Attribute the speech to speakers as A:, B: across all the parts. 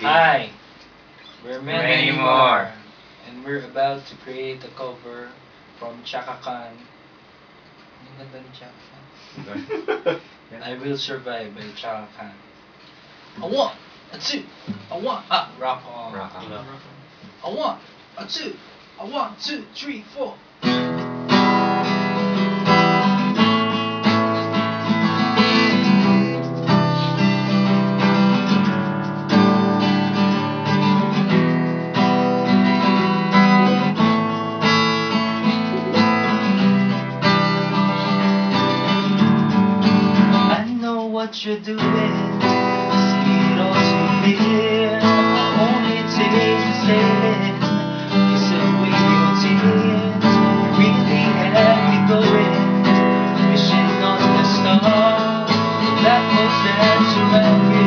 A: Hi, we're
B: Many more.
A: and we're about to create a cover from Chaka Khan. Ang ganda ni Chaka Khan. I Will Survive by Chaka Khan. A one, a two, a one, rock on.
B: Rock on.
A: A one, a two, a one, two, three, four. What you're doing, I see it all too clear. Only takes a second, kiss away your tears. You really had me going, wishing on the stars. The black holes that surround you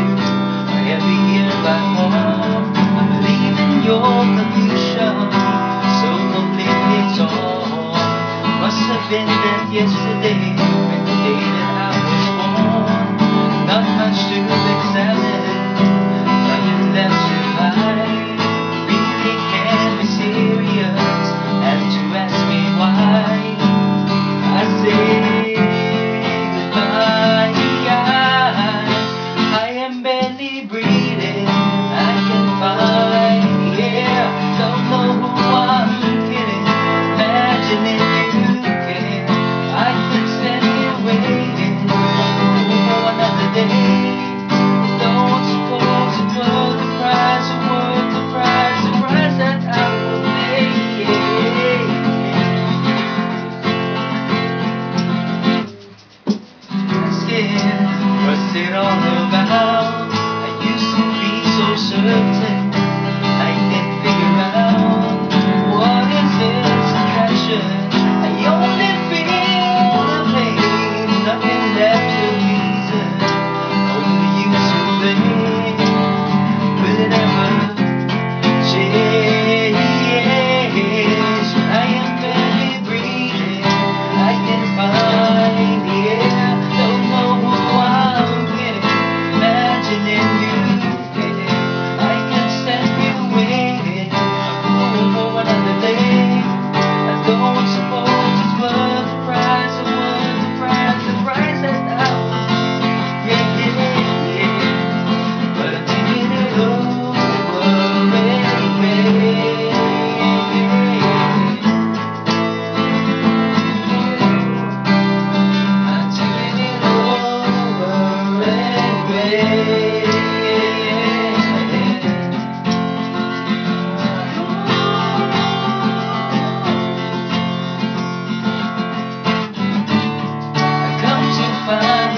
A: are every year by more. I believe in your confusion, so completely torn. Must have been that yesterday, the day that I was born. Not much to examine, nothing left to hide. Really can't be serious, and to ask me why I say goodbye. I am barely breathing, I can find, yeah. Don't know who I'm kidding, imagining you can. I could stand here waiting for another day. Don't suppose it was the price, it was the price that I will pay. Scared, what's it all about? I used to be so certain, I can't figure out what is this attraction. I only feel the pain, nothing left to reason. Only you to blame. Will it ever change? I am barely breathing, I can find, yeah. Don't know who I'm kidding, imagining you can. I can stand here waiting for another day. I don't suppose it's worth the price, it was the price that I will pay. Yeah. But I'm taking it over anyway. I'm taking it over anyway. I come to find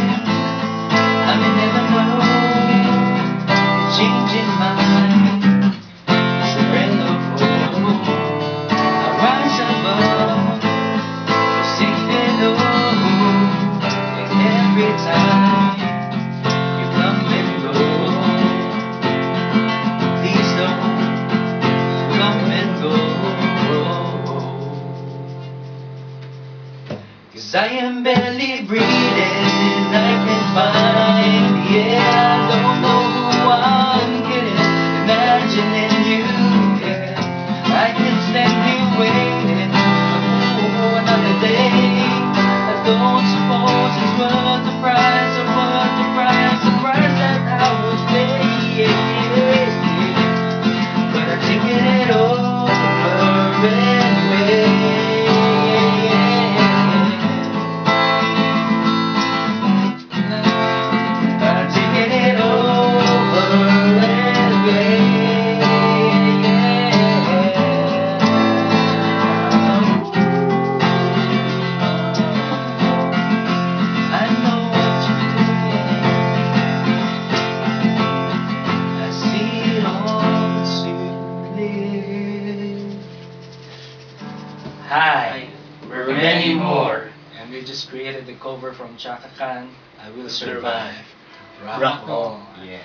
A: I'm in never know, changing my mind. It's a brand of hope. I rise above, singing low. And every time you come and go, please don't come and go. 'Cause I am barely breathing, I can find, yeah. Don't know who I'm kidding, imagining you can. I can stand here waiting for another day. I don't suppose it's worth the price, or worth the price that I would pay, yeah. But I'm taking it over anyway. I'm taking it over anyway. I know what you're doing, I see it all too clear. Hi, we're
B: Many more.
A: and we just created the cover from Chaka Khan, I Will Survive.
B: Rock on.
A: Yeah.